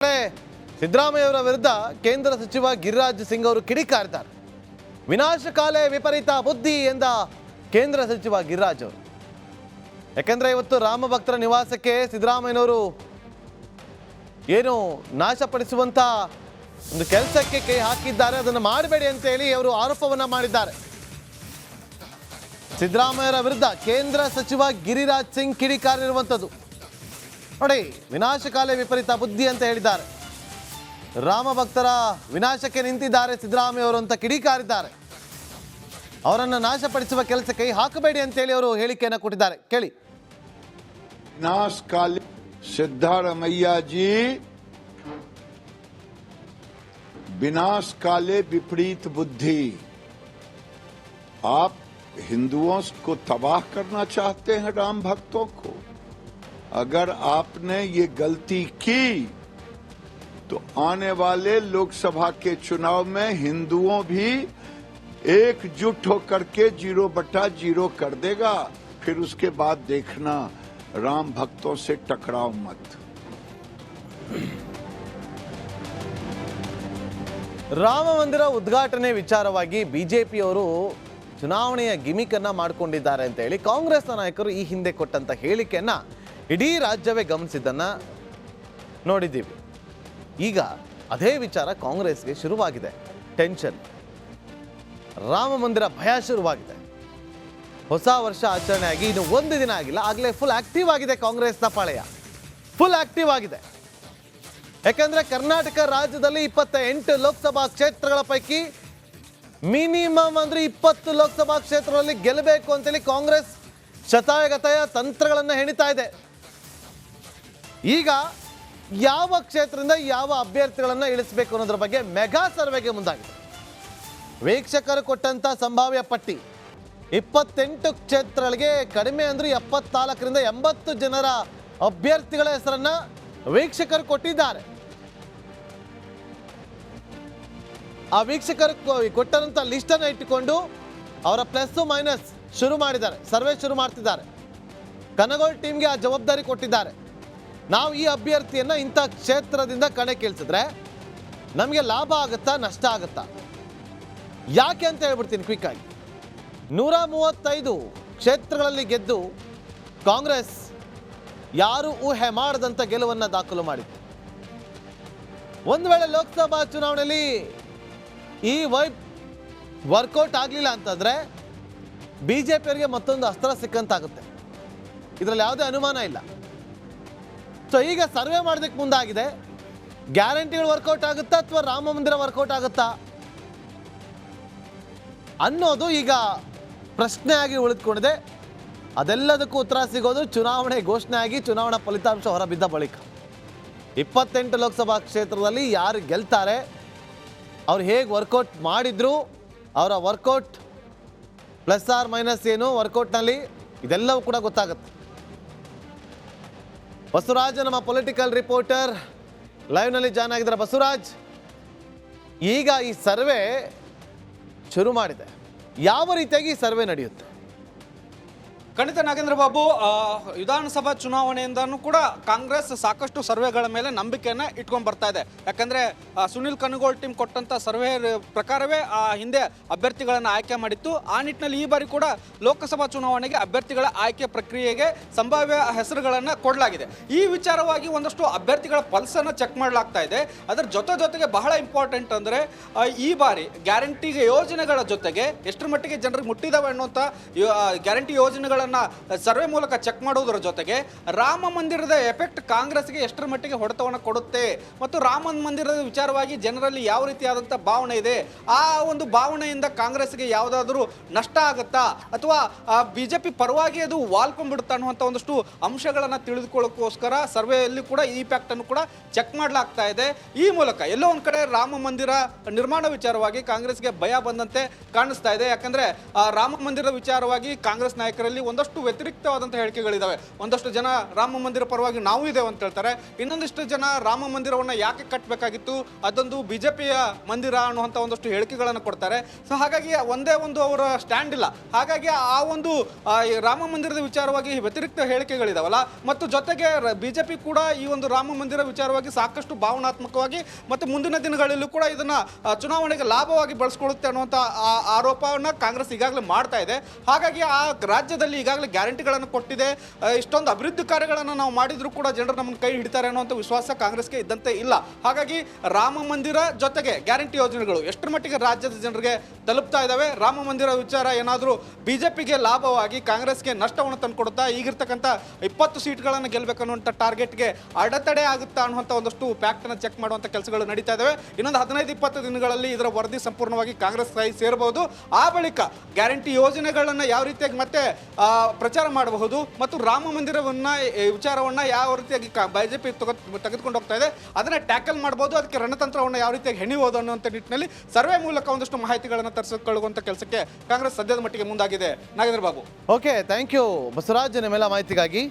ಸಿದ್ದರಾಮಯ್ಯವರ ವಿರುದ್ಧ ಕೇಂದ್ರ ಸಚಿವ ಗಿರಿರಾಜ್ ಸಿಂಗ್ ಅವರು ಕಿಡಿಕಾರಿದ್ದಾರೆ. ವಿನಾಶಕಾಲೇ ವಿಪರೀತ ಬುದ್ಧಿ ಎಂದ ಕೇಂದ್ರ ಸಚಿವ ಗಿರಿರಾಜ್ ಅವರು. ಯಾಕಂದ್ರೆ ಇವತ್ತು ರಾಮ ಭಕ್ತರ ನಿವಾಸಕ್ಕೆ ಸಿದ್ದರಾಮಯ್ಯನವರು ಏನು ನಾಶಪಡಿಸುವಂತ ಒಂದು ಕೆಲಸಕ್ಕೆ ಕೈ ಹಾಕಿದ್ದಾರೆ, ಅದನ್ನು ಮಾಡಬೇಡಿ ಅಂತ ಹೇಳಿ ಅವರು ಆರೋಪವನ್ನ ಮಾಡಿದ್ದಾರೆ. ಸಿದ್ದರಾಮಯ್ಯರ ವಿರುದ್ಧ ಕೇಂದ್ರ ಸಚಿವ ಗಿರಿರಾಜ್ ಸಿಂಗ್ ಕಿಡಿಕಾರಿರುವಂಥದ್ದು ನೋಡಿ. ವಿನಾಶಕಾಲೇ ವಿಪರೀತ ಬುದ್ಧಿ ಅಂತ ಹೇಳಿದ್ದಾರೆ. ರಾಮ ಭಕ್ತರ ವಿನಾಶಕ್ಕೆ ನಿಂತಿದ್ದಾರೆ ಸಿದ್ದರಾಮಯ್ಯ ಅವರು ಅಂತ ಕಿಡಿಕಾರಿದ್ದಾರೆ. ಅವರನ್ನು ನಾಶಪಡಿಸುವ ಕೆಲಸ ಕೈ ಹಾಕಬೇಡಿ ಅಂತ ಹೇಳಿ ಅವರು ಹೇಳಿಕೆಯನ್ನು ಕೊಟ್ಟಿದ್ದಾರೆ. ಕೇಳಿ. विनाशकाले सिद्धारमैया जी विनाशकाले विपरीत बुद्धि, आप हिंदुओं को तबाह करना चाहते हैं, राम भक्तों को। अगर आपने ये गलती की तो आने वाले लोकसभा के चुनाव में हिंदुओं भी एकजुट होकर के 0/0 कर देगा। फिर उसके बाद देखना, राम भक्तों से टकराव मत। ರಾಮ ಮಂದಿರ ಉದ್ಘಾಟನೆ ವಿಚಾರವಾಗಿ ಬಿಜೆಪಿಯವರು ಚುನಾವಣೆಯ ಗಿಮಿಕ್ ಅನ್ನ ಮಾಡಿಕೊಂಡಿದ್ದಾರೆ ಅಂತ ಹೇಳಿ ಕಾಂಗ್ರೆಸ್ ನಾಯಕರು ಈ ಹಿಂದೆ ಕೊಟ್ಟಂತ ಹೇಳಿಕೆಯನ್ನ ಇಡೀ ರಾಜ್ಯವೇ ಗಮನಿಸಿದ್ದನ್ನ ನೋಡಿದ್ದೀವಿ. ಈಗ ಅದೇ ವಿಚಾರ ಕಾಂಗ್ರೆಸ್ಗೆ ಶುರುವಾಗಿದೆ. ಟೆನ್ಷನ್, ರಾಮ ಮಂದಿರ ಭಯ ಶುರುವಾಗಿದೆ. ಹೊಸ ವರ್ಷ ಆಚರಣೆ ಆಗಿ ಇನ್ನು ಒಂದು ದಿನ ಆಗಿಲ್ಲ, ಆಗಲೇ ಫುಲ್ ಆಕ್ಟಿವ್ ಆಗಿದೆ ಕಾಂಗ್ರೆಸ್ನ ಪಾಳೆಯ, ಫುಲ್ ಆಕ್ಟಿವ್ ಆಗಿದೆ. ಯಾಕಂದ್ರೆ ಕರ್ನಾಟಕ ರಾಜ್ಯದಲ್ಲಿ 28 ಲೋಕಸಭಾ ಕ್ಷೇತ್ರಗಳ ಪೈಕಿ ಮಿನಿಮಮ್ ಅಂದ್ರೆ 20 ಲೋಕಸಭಾ ಕ್ಷೇತ್ರಗಳಲ್ಲಿ ಗೆಲ್ಲಬೇಕು ಅಂತೇಳಿ ಕಾಂಗ್ರೆಸ್ ಶತಾಯಗತಾಯ ತಂತ್ರಗಳನ್ನು ಹೆಣಿತಾ ಇದೆ. ಈಗ ಯಾವ ಕ್ಷೇತ್ರದಿಂದ ಯಾವ ಅಭ್ಯರ್ಥಿಗಳನ್ನ ಇಳಿಸಬೇಕು ಅನ್ನೋದ್ರ ಬಗ್ಗೆ ಮೆಗಾ ಸರ್ವೆಗೆ ಮುಂದಾಗಿದೆ. ವೀಕ್ಷಕರು ಕೊಟ್ಟಂತ ಸಂಭಾವ್ಯ ಪಟ್ಟಿ 28 ಕ್ಷೇತ್ರಗಳಿಗೆ ಕಡಿಮೆ ಅಂದ್ರೆ 74ರಿಂದ 80 ಜನರ ಅಭ್ಯರ್ಥಿಗಳ ಹೆಸರನ್ನ ವೀಕ್ಷಕರು ಕೊಟ್ಟಿದ್ದಾರೆ. ಆ ವೀಕ್ಷಕರು ಕೊಟ್ಟಂತ ಲಿಸ್ಟ್ ಅನ್ನು ಇಟ್ಟುಕೊಂಡು ಅವರ ಪ್ಲಸ್ ಮೈನಸ್ ಶುರು ಮಾಡಿದ್ದಾರೆ, ಸರ್ವೆ ಶುರು ಮಾಡ್ತಿದ್ದಾರೆ. ಕನಗೋಳ್ ಟೀಮ್ಗೆ ಆ ಜವಾಬ್ದಾರಿ ಕೊಟ್ಟಿದ್ದಾರೆ. ನಾವು ಈ ಅಭ್ಯರ್ಥಿಯನ್ನ ಇಂಥ ಕ್ಷೇತ್ರದಿಂದ ಕಣಕ್ಕಿಳಿಸಿದ್ರೆ ನಮಗೆ ಲಾಭ ಆಗುತ್ತಾ ನಷ್ಟ ಆಗುತ್ತಾ, ಯಾಕೆ ಅಂತ ಹೇಳ್ಬಿಡ್ತೀನಿ ಕ್ವಿಕ್ ಆಗಿ. 135 ಕ್ಷೇತ್ರಗಳಲ್ಲಿ ಗೆದ್ದು ಕಾಂಗ್ರೆಸ್ ಯಾರು ಊಹೆ ಮಾಡದಂತ ಗೆಲುವನ್ನು ದಾಖಲು ಮಾಡಿತ್ತು. ಒಂದು ವೇಳೆ ಲೋಕಸಭಾ ಚುನಾವಣೆಯಲ್ಲಿ ಈ ವೈಪ್ ವರ್ಕೌಟ್ ಆಗಲಿಲ್ಲ ಅಂತಂದ್ರೆ ಬಿಜೆಪಿಯವರಿಗೆ ಮತ್ತೊಂದು ಅಸ್ತ್ರ ಸಿಕ್ಕಂತಾಗುತ್ತೆ, ಇದರಲ್ಲಿ ಯಾವುದೇ ಅನುಮಾನ ಇಲ್ಲ. ಸೊ ಈಗ ಸರ್ವೆ ಮಾಡೋದಕ್ಕೆ ಮುಂದಾಗಿದೆ. ಗ್ಯಾರಂಟಿಗಳು ವರ್ಕೌಟ್ ಆಗುತ್ತಾ ಅಥವಾ ರಾಮ ಮಂದಿರ ವರ್ಕೌಟ್ ಆಗುತ್ತಾ ಅನ್ನೋದು ಈಗ ಪ್ರಶ್ನೆಯಾಗಿ ಉಳಿದುಕೊಂಡಿದೆ. ಅದೆಲ್ಲದಕ್ಕೂ ಉತ್ತರ ಸಿಗೋದು ಚುನಾವಣೆ ಘೋಷಣೆ ಆಗಿ ಚುನಾವಣಾ ಫಲಿತಾಂಶ ಹೊರಬಿದ್ದ ಬಳಿಕ. 28 ಲೋಕಸಭಾ ಕ್ಷೇತ್ರದಲ್ಲಿ ಯಾರು ಗೆಲ್ತಾರೆ, ಅವ್ರು ಹೇಗೆ ವರ್ಕೌಟ್ ಮಾಡಿದ್ರು, ಅವರ ವರ್ಕೌಟ್ ಪ್ಲಸ್ ಆರ್ ಮೈನಸ್ ಏನು ವರ್ಕೌಟ್ನಲ್ಲಿ, ಇದೆಲ್ಲವೂ ಕೂಡ ಗೊತ್ತಾಗುತ್ತೆ. ಬಸವರಾಜ್ ನಮ್ಮ ಪೊಲಿಟಿಕಲ್ ರಿಪೋರ್ಟರ್ ಲೈವ್ನಲ್ಲಿ ಜಾಯ್ನ್ ಆಗಿದ್ದಾರೆ. ಬಸವರಾಜ್, ಈಗ ಈ ಸರ್ವೆ ಶುರು ಮಾಡಿದೆ, ಯಾವ ರೀತಿಯಾಗಿ ಈ ಸರ್ವೆ ನಡೆಯುತ್ತೆ? ಖಂಡಿತ ನಾಗೇಂದ್ರ ಬಾಬು, ವಿಧಾನಸಭಾ ಚುನಾವಣೆಯಿಂದನೂ ಕೂಡ ಕಾಂಗ್ರೆಸ್ ಸಾಕಷ್ಟು ಸರ್ವೆಗಳ ಮೇಲೆ ನಂಬಿಕೆಯನ್ನು ಇಟ್ಕೊಂಡು ಬರ್ತಾ ಇದೆ. ಯಾಕಂದರೆ ಸುನಿಲ್ ಕನಗೋಳ್ ಟೀಮ್ ಕೊಟ್ಟಂಥ ಸರ್ವೆ ಪ್ರಕಾರವೇ ಹಿಂದೆ ಅಭ್ಯರ್ಥಿಗಳನ್ನು ಆಯ್ಕೆ ಮಾಡಿತ್ತು. ಆ ನಿಟ್ಟಿನಲ್ಲಿ ಈ ಬಾರಿ ಕೂಡ ಲೋಕಸಭಾ ಚುನಾವಣೆಗೆ ಅಭ್ಯರ್ಥಿಗಳ ಆಯ್ಕೆ ಪ್ರಕ್ರಿಯೆಗೆ ಸಂಭಾವ್ಯ ಹೆಸರುಗಳನ್ನು ಕೊಡಲಾಗಿದೆ. ಈ ವಿಚಾರವಾಗಿ ಒಂದಷ್ಟು ಅಭ್ಯರ್ಥಿಗಳ ಪಲ್ಸನ್ನು ಚೆಕ್ ಮಾಡಲಾಗ್ತಾ ಇದೆ. ಅದರ ಜೊತೆಗೆ ಬಹಳ ಇಂಪಾರ್ಟೆಂಟ್ ಅಂದರೆ ಈ ಬಾರಿ ಗ್ಯಾರಂಟಿ ಯೋಜನೆಗಳ ಜೊತೆಗೆ ಎಷ್ಟರ ಮಟ್ಟಿಗೆ ಜನರಿಗೆ ಮುಟ್ಟಿದಾವೆ ಅನ್ನುವಂಥ ಗ್ಯಾರಂಟಿ ಯೋಜನೆಗಳ ಸರ್ವೆ ಮೂಲಕ ಚೆಕ್ ಮಾಡೋದ್ರ ಜೊತೆಗೆ ರಾಮ ಮಂದಿರದ ಎಫೆಕ್ಟ್ ಕಾಂಗ್ರೆಸ್ಗೆ ಎಷ್ಟರ ಮಟ್ಟಿಗೆ ಹೊಡೆತವನ್ನು ಕೊಡುತ್ತೆ ಮತ್ತು ರಾಮ ಮಂದಿರದ ವಿಚಾರವಾಗಿ ಜನರಲ್ಲಿ ಯಾವ ರೀತಿಯಾದಂಥ ಭಾವನೆ ಇದೆ, ಆ ಒಂದು ಭಾವನೆಯಿಂದ ಕಾಂಗ್ರೆಸ್ಗೆ ಯಾವುದಾದ್ರೂ ನಷ್ಟ ಆಗುತ್ತಾ ಅಥವಾ ಬಿಜೆಪಿ ಪರವಾಗಿ ಅದು ವಾಲ್ಕೊಂಡ್ಬಿಡುತ್ತಾ ಅನ್ನುವಂಥ ಒಂದಷ್ಟು ಅಂಶಗಳನ್ನು ತಿಳಿದುಕೊಳ್ಳೋಕ್ಕೋಸ್ಕರ ಸರ್ವೆಯಲ್ಲಿ ಕೂಡ ಈ ಫ್ಯಾಕ್ಟ್ ಅನ್ನು ಕೂಡ ಚೆಕ್ ಮಾಡಲಾಗ್ತಾ ಇದೆ. ಈ ಮೂಲಕ ಎಲ್ಲೋ ಒಂದು ಕಡೆ ರಾಮ ಮಂದಿರ ನಿರ್ಮಾಣ ವಿಚಾರವಾಗಿ ಕಾಂಗ್ರೆಸ್ಗೆ ಭಯ ಬಂದಂತೆ ಕಾಣಿಸ್ತಾ ಇದೆ. ಯಾಕಂದ್ರೆ ರಾಮ ಮಂದಿರದ ವಿಚಾರವಾಗಿ ಕಾಂಗ್ರೆಸ್ ನಾಯಕರಲ್ಲಿ ಒಂದಷ್ಟು ವ್ಯತಿರಿಕ್ತವಾದಂಥ ಹೇಳಿಕೆಗಳಿದಾವೆ. ಒಂದಷ್ಟು ಜನ ರಾಮ ಮಂದಿರ ಪರವಾಗಿ ನಾವು ಇದ್ದೇವೆ ಅಂತ ಹೇಳ್ತಾರೆ, ಇನ್ನೊಂದಿಷ್ಟು ಜನ ರಾಮ ಮಂದಿರವನ್ನು ಯಾಕೆ ಕಟ್ಟಬೇಕಾಗಿತ್ತು, ಅದೊಂದು ಬಿಜೆಪಿಯ ಮಂದಿರ ಅನ್ನುವಂಥ ಒಂದಷ್ಟು ಹೇಳಿಕೆಗಳನ್ನು ಕೊಡ್ತಾರೆ. ಸೊ ಹಾಗಾಗಿ ಒಂದೇ ಒಂದು ಅವರ ಸ್ಟ್ಯಾಂಡ್ ಇಲ್ಲ. ಹಾಗಾಗಿ ಆ ಒಂದು ಈ ರಾಮ ಮಂದಿರದ ವಿಚಾರವಾಗಿ ವ್ಯತಿರಿಕ್ತ ಹೇಳಿಕೆಗಳಿದಾವಲ್ಲ, ಮತ್ತು ಜೊತೆಗೆ ಬಿಜೆಪಿ ಕೂಡ ಈ ಒಂದು ರಾಮ ಮಂದಿರ ವಿಚಾರವಾಗಿ ಸಾಕಷ್ಟು ಭಾವನಾತ್ಮಕವಾಗಿ ಮತ್ತು ಮುಂದಿನ ದಿನಗಳಲ್ಲೂ ಕೂಡ ಇದನ್ನ ಚುನಾವಣೆಗೆ ಲಾಭವಾಗಿ ಬಳಸ್ಕೊಳ್ಳುತ್ತೆ ಅನ್ನುವಂಥ ಆರೋಪವನ್ನು ಕಾಂಗ್ರೆಸ್ ಈಗಾಗಲೇ ಮಾಡ್ತಾ ಇದೆ. ಹಾಗಾಗಿ ಆ ರಾಜ್ಯದಲ್ಲಿ ಈಗಾಗಲೇ ಗ್ಯಾರಂಟಿಗಳನ್ನು ಕೊಟ್ಟಿದೆ, ಇಷ್ಟೊಂದು ಅಭಿವೃದ್ಧಿ ಕಾರ್ಯಗಳನ್ನು ನಾವು ಮಾಡಿದ್ರು ಕೂಡ ಜನರು ನಮ್ಮನ್ನು ಕೈ ಹಿಡಿತಾರೆ ಅನ್ನುವಂಥ ವಿಶ್ವಾಸ ಕಾಂಗ್ರೆಸ್ಗೆ ಇದ್ದಂತೆ ಇಲ್ಲ. ಹಾಗಾಗಿ ರಾಮ ಮಂದಿರ ಜೊತೆಗೆ ಗ್ಯಾರಂಟಿ ಯೋಜನೆಗಳು ಎಷ್ಟರ ಮಟ್ಟಿಗೆ ರಾಜ್ಯದ ಜನರಿಗೆ ತಲುಪ್ತಾ ಇದ್ದಾವೆ, ರಾಮ ಮಂದಿರ ವಿಚಾರ ಏನಾದರೂ ಬಿಜೆಪಿಗೆ ಲಾಭವಾಗಿ ಕಾಂಗ್ರೆಸ್ಗೆ ನಷ್ಟವನ್ನು ತಂದುಕೊಡುತ್ತಾ, ಈಗಿರ್ತಕ್ಕಂಥ 20 ಸೀಟ್ಗಳನ್ನು ಗೆಲ್ಲಬೇಕನ್ನುವಂಥ ಟಾರ್ಗೆಟ್ಗೆ ಅಡೆತಡೆ ಆಗುತ್ತಾ ಅನ್ನುವಂಥ ಒಂದಷ್ಟು ಫ್ಯಾಕ್ಟನ್ನು ಚೆಕ್ ಮಾಡುವಂಥ ಕೆಲಸಗಳು ನಡೀತಾ ಇದ್ದಾವೆ. ಇನ್ನೊಂದು 15-20 ದಿನಗಳಲ್ಲಿ ಇದರ ವರದಿ ಸಂಪೂರ್ಣವಾಗಿ ಕಾಂಗ್ರೆಸ್ ಕೈ ಸೇರಬಹುದು. ಆ ಬಳಿಕ ಗ್ಯಾರಂಟಿ ಯೋಜನೆಗಳನ್ನು ಯಾವ ರೀತಿಯಾಗಿ ಮತ್ತೆ ಪ್ರಚಾರ ಮಾಡಬಹುದು ಮತ್ತು ರಾಮ ಮಂದಿರವನ್ನ ವಿಚಾರವನ್ನ ಯಾವ ರೀತಿಯಾಗಿ ಬಿಜೆಪಿ ತೆಗೆದುಕೊಂಡು ಹೋಗ್ತಾ ಇದೆ ಅದನ್ನ ಟ್ಯಾಕಲ್ ಮಾಡಬಹುದು, ಅದಕ್ಕೆ ರಣತಂತ್ರವನ್ನು ಯಾವ ರೀತಿಯಾಗಿ ಹೆಣಿಬಹುದು ಅನ್ನುವಂಥ ನಿಟ್ಟಿನಲ್ಲಿ ಸರ್ವೆ ಮೂಲಕ ಒಂದಷ್ಟು ಮಾಹಿತಿಗಳನ್ನು ತರಿಸಿಕೊಳ್ಳುವಂಥ ಕೆಲಸಕ್ಕೆ ಕಾಂಗ್ರೆಸ್ ಸದ್ಯದ ಮಟ್ಟಿಗೆ ಮುಂದಾಗಿದೆ. Nagendra Babu. Okay, thank you Basavaraj, ನಿಮ್ಮೆಲ್ಲ ಮಾಹಿತಿಗಾಗಿ.